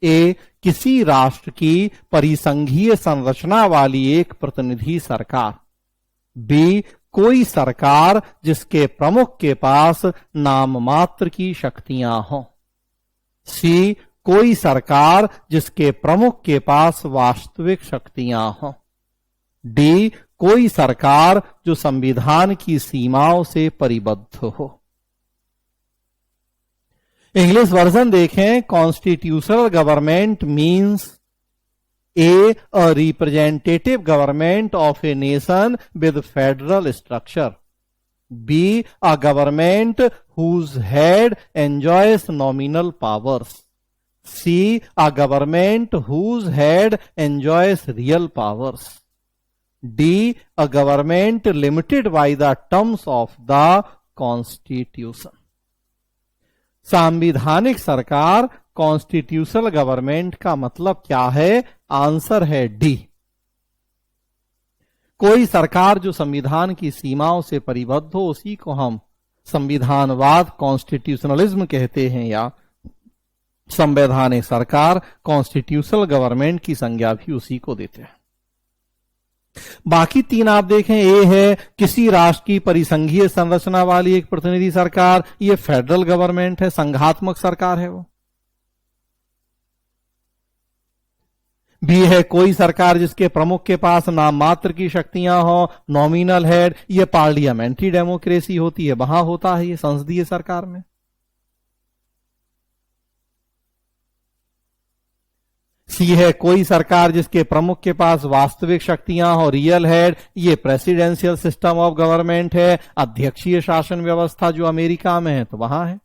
ए किसी राष्ट्र की परिसंघीय संरचना वाली एक प्रतिनिधि सरकार। बी कोई सरकार जिसके प्रमुख के पास नाम मात्र की शक्तियां हों। सी कोई सरकार जिसके प्रमुख के पास वास्तविक शक्तियां हों। डी कोई सरकार जो संविधान की सीमाओं से परिबद्ध हो। इंग्लिश वर्जन देखें, constitutional government means a representative government of a nation with federal structure. B a government whose head enjoys nominal powers. C a government whose head enjoys real powers. D a government limited by the terms of the constitution. संवैधानिक सरकार, constitutional government का मतलब क्या है? Answer है D, कोई सरकार जो संविधान की सीमाओं से परिबद्ध हो, उसी को हम संविधानवाद, कॉन्स्टिट्यूशनलिज्म कहते हैं, या संवैधानिक सरकार, कॉन्स्टिट्यूशनल गवर्नमेंट की संज्ञा भी उसी को देते हैं। बाकी 3 आप देखें, ए है किसी राष्ट्र की परिसंघीय संरचना वाली एक प्रतिनिधि सरकार, ये फेडरल गवर्नमेंट है, संघात्मक सरकार है वो। बी है कोई सरकार जिसके प्रमुख के पास नाम मात्र की शक्तियां हो, नॉमिनल हेड, ये पार्लियामेंट्री डेमोक्रेसी होती है, वहां होता है ये संसदीय सरकार में। सी है कोई सरकार जिसके प्रमुख के पास वास्तविक शक्तियां हो, रियल हेड, ये प्रेसिडेंशियल सिस्टम ऑफ गवर्नमेंट है, अध्यक्षीय शासन व्यवस्था जो अमेरिका में है, तो वहां है।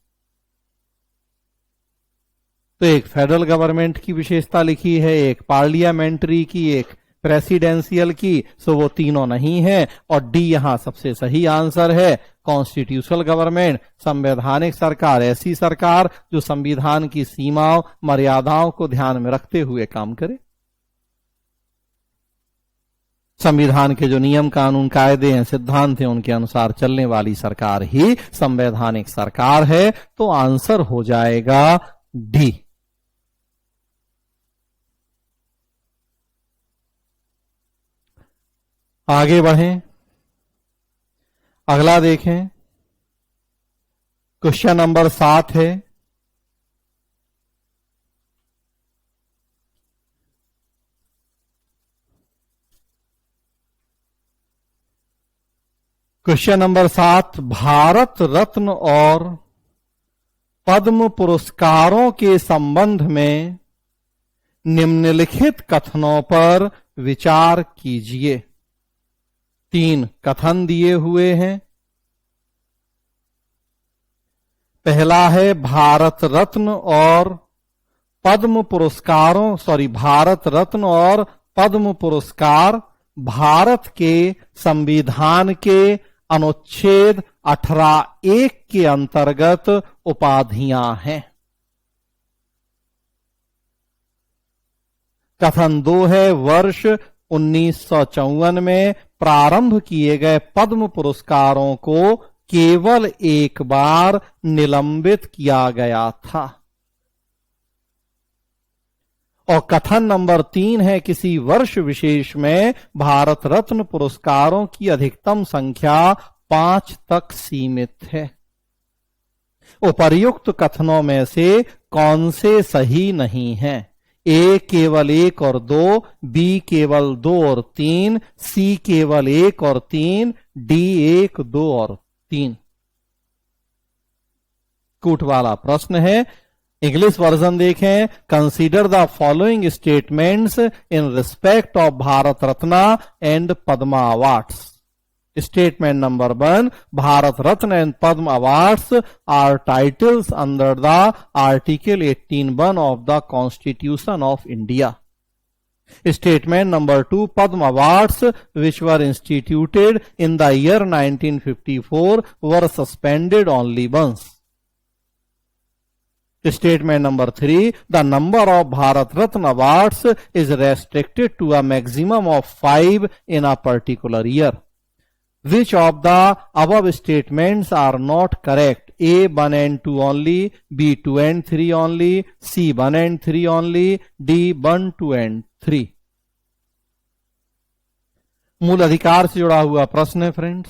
तो एक फेडरल गवर्नमेंट की विशेषता लिखी है, एक पार्लियामेंट्री की, एक प्रेसिडेंशियल की, सो वो तीनों नहीं है। और डी यहां सबसे सही आंसर है, कॉन्स्टिट्यूशनल गवर्नमेंट, संवैधानिक सरकार, ऐसी सरकार जो संविधान की सीमाओं, मर्यादाओं को ध्यान में रखते हुए काम करे। संविधान के जो नियम, कानून, कायदे हैं, सिद्धांत हैं, उनके अनुसार चलने वाली सरकार ही संवैधानिक सरकार है। तो आंसर हो जाएगा डी। आगे बढ़ें, अगला देखें, क्वेश्चन नंबर 7 है, क्वेश्चन नंबर 7, भारत रत्न और पद्म पुरस्कारों के संबंध में निम्नलिखित कथनों पर विचार कीजिए। 3 कथन दिए हुए हैं। पहला है भारत रत्न और पद्म पुरस्कार भारत के संविधान के अनुच्छेद 18(1) के अंतर्गत उपाधियां हैं। कथन 2 है वर्ष 1954 में प्रारंभ किए गए पद्म पुरस्कारों को केवल एक बार निलंबित किया गया था। और कथन नंबर 3 है किसी वर्ष विशेष में भारत रत्न पुरस्कारों की अधिकतम संख्या 5 तक सीमित है। उपर्युक्त कथनों में से कौन से सही नहीं हैं? ए केवल 1 और 2, बी केवल 2 और 3, सी केवल 1 और 3, डी 1, 2 और 3। कूट वाला प्रश्न है। इंग्लिश वर्जन देखें। Consider the following statements in respect of Bharat Ratna and Padma awards. Statement number 1, Bharat Ratna and Padma awards are titles under the article 18(1) of the constitution of India. Statement number 2, Padma Awards which were instituted in the year 1954 were suspended only once. Statement number 3, the number of Bharat Ratna Awards is restricted to a maximum of 5 in a particular year. Which of the above statements are not correct? A 1 and 2 only, B 2 and 3 only, C 1 and 3 only, D 1, 2 and 3। मूल अधिकार से जुड़ा हुआ प्रश्न है friends.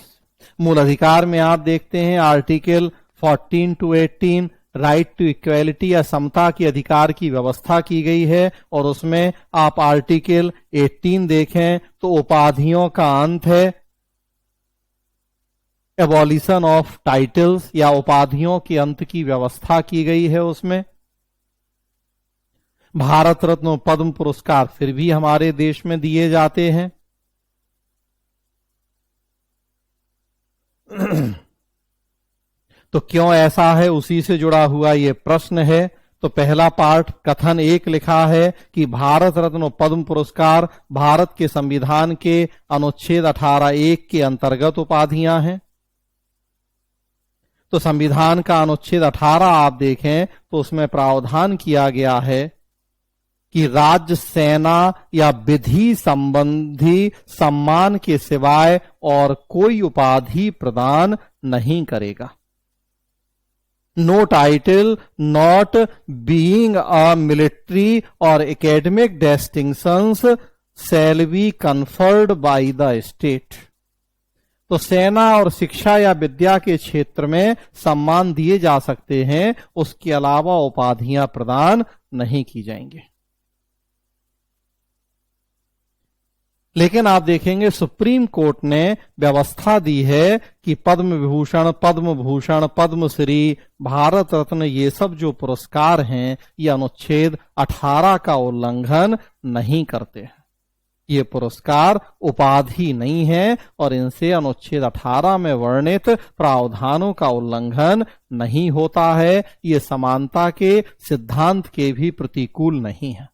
मूल अधिकार में आप देखते हैं article 14 to 18 right to equality या समता की अधिकार की व्यवस्था की गई है। और उसमें आप आर्टिकल 18 देखें तो उपाधियों का अंत है, एबॉलिशन ऑफ टाइटल्स या उपाधियों के अंत की व्यवस्था की गई है। उसमें भारत रत्न और पद्म पुरस्कार फिर भी हमारे देश में दिए जाते हैं। तो क्यों ऐसा है, उसी से जुड़ा हुआ ये प्रश्न है। तो पहला पार्ट कथन 1 लिखा है कि भारत रत्न और पद्म पुरस्कार भारत के संविधान के अनुच्छेद 18(1) के अंतर्गत उपाधियां हैं। तो संविधान का अनुच्छेद 18 आप देखें तो उसमें प्रावधान किया गया है कि राज्य, सेना या विधि संबंधी सम्मान के सिवाय और कोई उपाधि प्रदान नहीं करेगा। No title not being a military or academic distinctions shall be conferred by the state. तो सेना और शिक्षा या विद्या के क्षेत्र में सम्मान दिए जा सकते हैं, उसके अलावा उपाधियां प्रदान नहीं की जाएंगी। लेकिन आप देखेंगे सुप्रीम कोर्ट ने व्यवस्था दी है कि पद्म विभूषण, पद्म भूषण, पद्मश्री, भारत रत्न ये सब जो पुरस्कार हैं ये अनुच्छेद 18 का उल्लंघन नहीं करते हैं। ये पुरस्कार उपाधि नहीं है और इनसे अनुच्छेद 18 में वर्णित प्रावधानों का उल्लंघन नहीं होता है। ये समानता के सिद्धांत के भी प्रतिकूल नहीं है।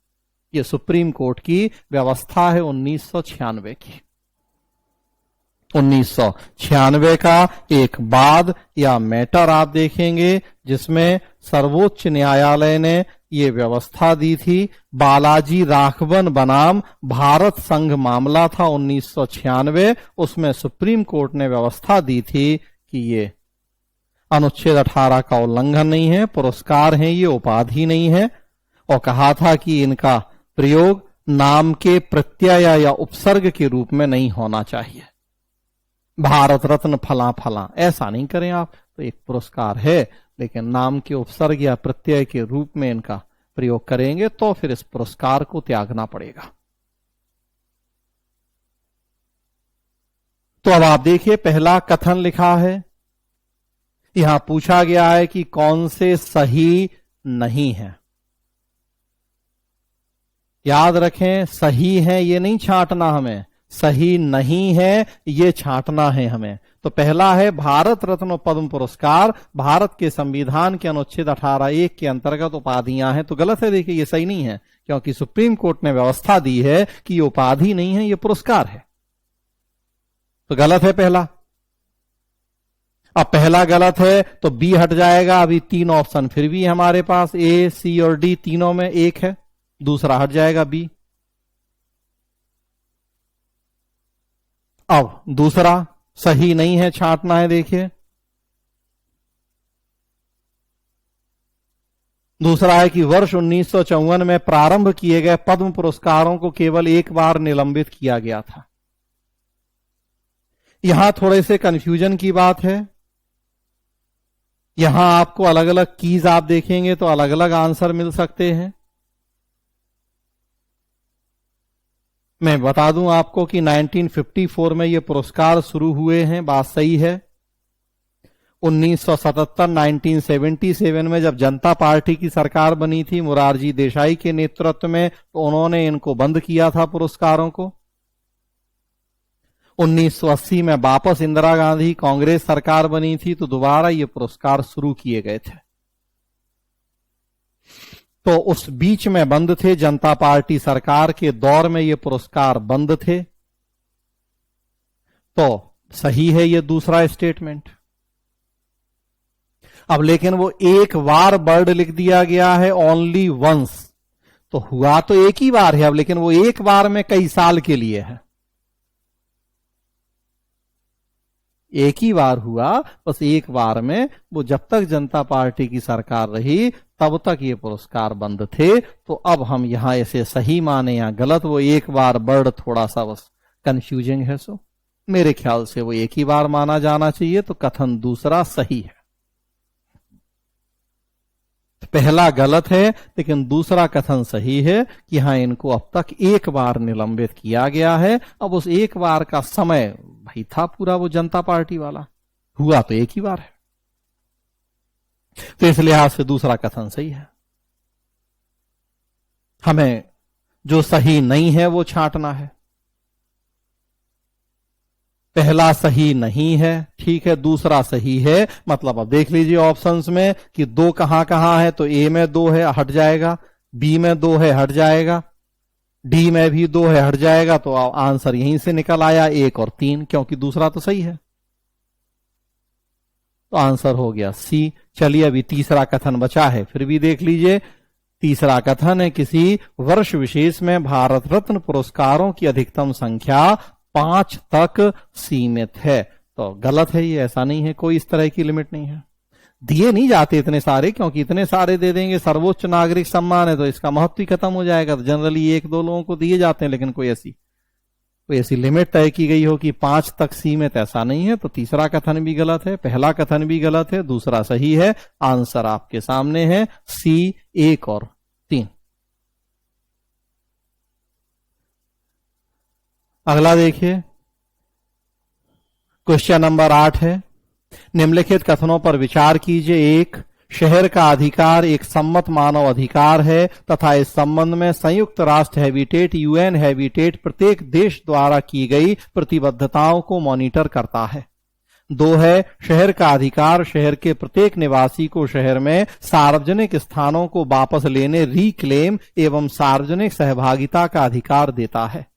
ये सुप्रीम कोर्ट की व्यवस्था है 1996 की। 1996 का एक बाद या मैटर आप देखेंगे जिसमें सर्वोच्च न्यायालय ने ये व्यवस्था दी थी। बालाजी राघवन बनाम भारत संघ मामला था 1996। उसमें सुप्रीम कोर्ट ने व्यवस्था दी थी कि ये अनुच्छेद 18 का उल्लंघन नहीं है, पुरस्कार हैं, ये उपाधि नहीं है। और कहा था कि इनका प्रयोग नाम के प्रत्यय या उपसर्ग के रूप में नहीं होना चाहिए। भारत रत्न फला फला ऐसा नहीं करें आप। तो एक पुरस्कार है लेकिन नाम के उपसर्ग या प्रत्यय के रूप में इनका प्रयोग करेंगे तो फिर इस पुरस्कार को त्यागना पड़ेगा। तो अब आप देखिए पहला कथन लिखा है, यहां पूछा गया है कि कौन से सही नहीं है। याद रखें, सही है ये नहीं छांटना हमें, सही नहीं है ये छांटना है हमें। तो पहला है भारत रत्न और पद्म पुरस्कार भारत के संविधान के अनुच्छेद 18(1) के अंतर्गत उपाधियां हैं। तो गलत है, देखिए ये सही नहीं है, क्योंकि सुप्रीम कोर्ट ने व्यवस्था दी है कि ये उपाधि नहीं है, ये पुरस्कार है। तो गलत है पहला। अब पहला गलत है तो बी हट जाएगा। अभी 3 ऑप्शन फिर भी हमारे पास, ए, सी और डी, तीनों में एक है, दूसरा हट जाएगा बी। अब दूसरा सही नहीं है, छांटना है। देखिए दूसरा है कि वर्ष 1954 में प्रारंभ किए गए पद्म पुरस्कारों को केवल एक बार निलंबित किया गया था। यहां थोड़े से कंफ्यूजन की बात है। यहां आपको अलग अलग कीज आप देखेंगे तो अलग अलग आंसर मिल सकते हैं। मैं बता दूं आपको कि 1954 में ये पुरस्कार शुरू हुए हैं, बात सही है। 1977 1977 में जब जनता पार्टी की सरकार बनी थी मोरारजी देसाई के नेतृत्व में, तो उन्होंने इनको बंद किया था पुरस्कारों को। 1980 में वापस इंदिरा गांधी कांग्रेस सरकार बनी थी तो दोबारा ये पुरस्कार शुरू किए गए थे। तो उस बीच में बंद थे, जनता पार्टी सरकार के दौर में ये पुरस्कार बंद थे। तो सही है ये दूसरा स्टेटमेंट। अब लेकिन वो एक बार वर्ड लिख दिया गया है, ओनली वंस, तो हुआ तो एक ही बार है। अब लेकिन वो एक बार में कई साल के लिए है, एक ही बार हुआ, बस एक बार में। वो जब तक जनता पार्टी की सरकार रही तब तक ये पुरस्कार बंद थे। तो अब हम यहां ऐसे सही माने या गलत, वो एक बार वर्ड थोड़ा सा बस कंफ्यूजिंग है। सो मेरे ख्याल से वो एक ही बार माना जाना चाहिए। तो कथन दूसरा सही है। पहला गलत है लेकिन दूसरा कथन सही है कि हां इनको अब तक एक बार निलंबित किया गया है। अब उस एक बार का समय भाई था पूरा वो जनता पार्टी वाला, हुआ तो एक ही बार है। तो इस लिहाज से दूसरा कथन सही है। हमें जो सही नहीं है वो छांटना है। पहला सही नहीं है, ठीक है, दूसरा सही है। मतलब अब देख लीजिए ऑप्शंस में कि 2 कहां कहां है, तो ए में 2 है, हट जाएगा। बी में 2 है, हट जाएगा। डी में भी 2 है, हट जाएगा। तो आंसर यहीं से निकल आया 1 और 3, क्योंकि दूसरा तो सही है। तो आंसर हो गया सी। चलिए अभी तीसरा कथन बचा है, फिर भी देख लीजिए। तीसरा कथन है किसी वर्ष विशेष में भारत रत्न पुरस्कारों की अधिकतम संख्या 5 तक सीमित है। तो गलत है ये, ऐसा नहीं है, कोई इस तरह की लिमिट नहीं है। दिए नहीं जाते इतने सारे, क्योंकि इतने सारे दे देंगे, सर्वोच्च नागरिक सम्मान है तो इसका महत्व ही खत्म हो जाएगा। तो जनरली 1-2 लोगों को दिए जाते हैं, लेकिन कोई ऐसी लिमिट तय की गई हो कि 5 तक सीमित, ऐसा नहीं है। तो तीसरा कथन भी गलत है, पहला कथन भी गलत है, दूसरा सही है। आंसर आपके सामने है सी, 1 और 3। अगला देखिए, क्वेश्चन नंबर 8 है। निम्नलिखित कथनों पर विचार कीजिए। 1, शहर का अधिकार एक सम्मत मानव अधिकार है तथा इस संबंध में संयुक्त राष्ट्र हैबिटेट यूएन हैबिटेट प्रत्येक देश द्वारा की गई प्रतिबद्धताओं को मॉनिटर करता है। 2 है, शहर का अधिकार शहर के प्रत्येक निवासी को शहर में सार्वजनिक स्थानों को वापस लेने, रिक्लेम एवं सार्वजनिक सहभागिता का अधिकार देता है।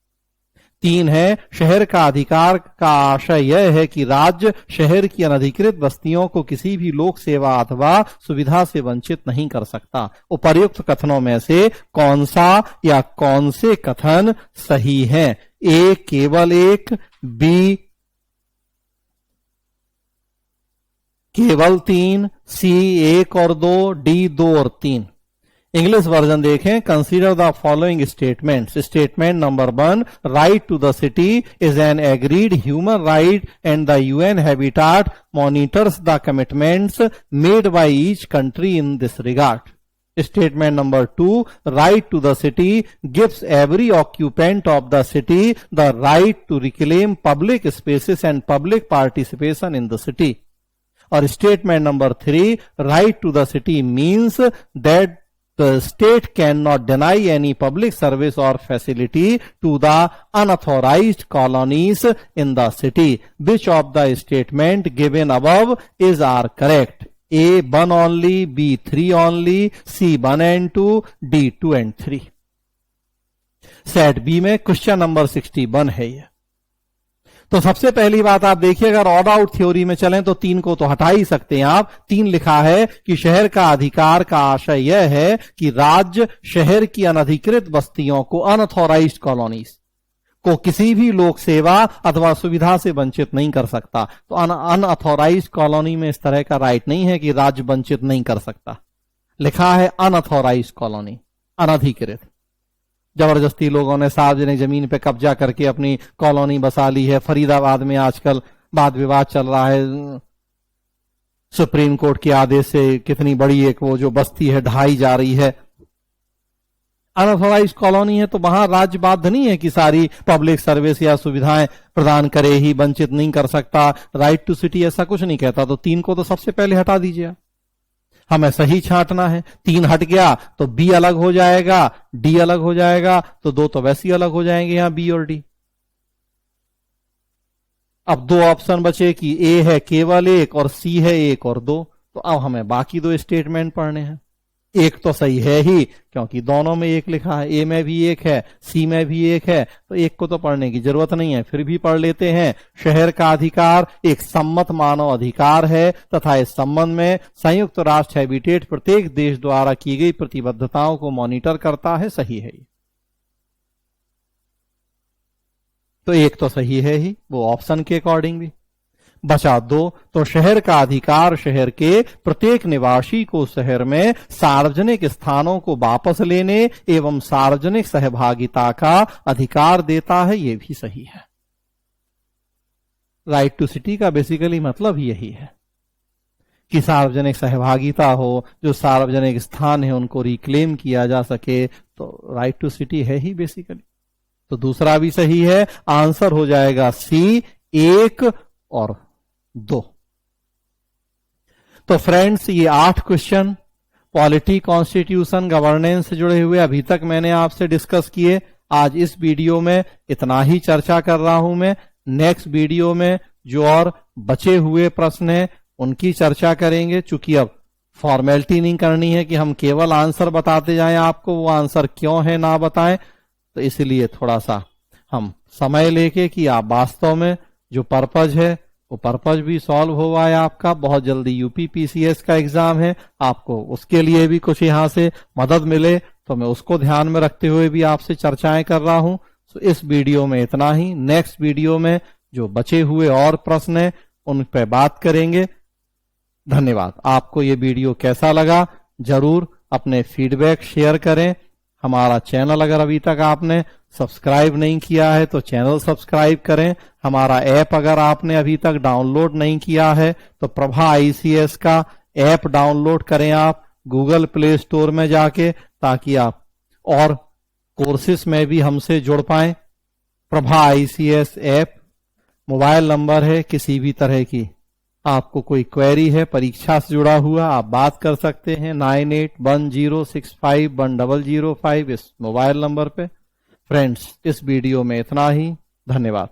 3 है, शहर का अधिकार का आशय यह है कि राज्य शहर की अनधिकृत बस्तियों को किसी भी लोक सेवा अथवा सुविधा से वंचित नहीं कर सकता। उपर्युक्त कथनों में से कौन सा या कौन से कथन सही हैं? ए केवल 1, बी केवल 3, सी 1 और 2, डी 2 और 3। इंग्लिश वर्जन देखें। Consider the following statements. Statement number 1, right to the city is an agreed human right and the UN habitat monitors the commitments made by each country in this regard. Statement number 2, right to the city gives every occupant of the city the right to reclaim public spaces and public participation in the city. Or statement number 3, right to the city means that तो state can not deny any public service or facility to the unauthorized colonies in the city. Which of the statement given above is are correct? A 1 only, B 3 only, C 1 and 2, D 2 and 3. Set B में question number 61 है ये. तो सबसे पहली बात आप देखिए, अगर ऑड आउट थ्योरी में चलें तो 3 को तो हटा ही सकते हैं आप. 3 लिखा है कि शहर का अधिकार का आशय यह है कि राज्य शहर की अनधिकृत बस्तियों को, अनऑथोराइज्ड कॉलोनीज को किसी भी लोक सेवा अथवा सुविधा से वंचित नहीं कर सकता. तो अनऑथोराइज्ड कॉलोनी में इस तरह का राइट नहीं है कि राज्य वंचित नहीं कर सकता. लिखा है अनऑथोराइज्ड कॉलोनी, अनधिकृत. जबरदस्ती लोगों ने सार्वजनिक जमीन पे कब्जा करके अपनी कॉलोनी बसा ली है. फरीदाबाद में आजकल वाद विवाद चल रहा है. सुप्रीम कोर्ट के आदेश से कितनी बड़ी एक वो जो बस्ती है ढाई जा रही है. अनऑथोराइज्ड कॉलोनी है तो वहां राज्य बाध्य नहीं है कि सारी पब्लिक सर्विस या सुविधाएं प्रदान करे ही, वंचित नहीं कर सकता. राइट टू सिटी ऐसा कुछ नहीं कहता. तो 3 को तो सबसे पहले हटा दीजिए. हमें सही छांटना है. 3 हट गया तो बी अलग हो जाएगा, डी अलग हो जाएगा, तो 2 तो वैसे ही अलग हो जाएंगे यहां बी और डी. अब 2 ऑप्शन बचे कि ए है केवल 1 और सी है 1 और 2. तो अब हमें बाकी 2 स्टेटमेंट पढ़ने हैं. 1 तो सही है ही क्योंकि दोनों में 1 लिखा है. ए में भी 1 है, सी में भी 1 है, तो 1 को तो पढ़ने की जरूरत नहीं है. फिर भी पढ़ लेते हैं. शहर का अधिकार एक सम्मत मानव अधिकार है तथा इस संबंध में संयुक्त राष्ट्र हैबिटेट प्रत्येक देश द्वारा की गई प्रतिबद्धताओं को मॉनिटर करता है. सही है ये. तो 1 तो सही है ही, वो ऑप्शन के अकॉर्डिंग भी. बचा 2. तो शहर का अधिकार शहर के प्रत्येक निवासी को शहर में सार्वजनिक स्थानों को वापस लेने एवं सार्वजनिक सहभागिता का अधिकार देता है. यह भी सही है. राइट टू सिटी का बेसिकली मतलब यही है कि सार्वजनिक सहभागिता हो, जो सार्वजनिक स्थान है उनको रिक्लेम किया जा सके. तो राइट टू सिटी है ही बेसिकली. तो दूसरा भी सही है. आंसर हो जाएगा सी 1 और 2. तो फ्रेंड्स ये 8 क्वेश्चन पॉलिटी, कॉन्स्टिट्यूशन, गवर्नेंस से जुड़े हुए अभी तक मैंने आपसे डिस्कस किए. आज इस वीडियो में इतना ही चर्चा कर रहा हूं मैं. नेक्स्ट वीडियो में जो और बचे हुए प्रश्न हैं उनकी चर्चा करेंगे. चूंकि अब फॉर्मेलिटी नहीं करनी है कि हम केवल आंसर बताते जाएं आपको, वो आंसर क्यों है ना बताएं. तो इसलिए थोड़ा सा हम समय लेके कि आप वास्तव में जो पर्पज है वो पर्पज भी सॉल्व हुआ है आपका. बहुत जल्दी यूपी पीसीएस का एग्जाम है, आपको उसके लिए भी कुछ यहां से मदद मिले तो मैं उसको ध्यान में रखते हुए भी आपसे चर्चाएं कर रहा हूं. तो इस वीडियो में इतना ही. नेक्स्ट वीडियो में जो बचे हुए और प्रश्न हैं उन पर बात करेंगे. धन्यवाद. आपको ये वीडियो कैसा लगा जरूर अपने फीडबैक शेयर करें. हमारा चैनल अगर अभी तक आपने सब्सक्राइब नहीं किया है तो चैनल सब्सक्राइब करें. हमारा ऐप अगर आपने अभी तक डाउनलोड नहीं किया है तो प्रभा आईसीएस का ऐप डाउनलोड करें आप गूगल प्ले स्टोर में जाके, ताकि आप और कोर्सेस में भी हमसे जुड़ पाएं. Prabha ICS app. Mobile number है, किसी भी तरह की आपको कोई क्वेरी है परीक्षा से जुड़ा हुआ आप बात कर सकते हैं 9810651005 इस मोबाइल नंबर पे. फ्रेंड्स इस वीडियो में इतना ही. धन्यवाद.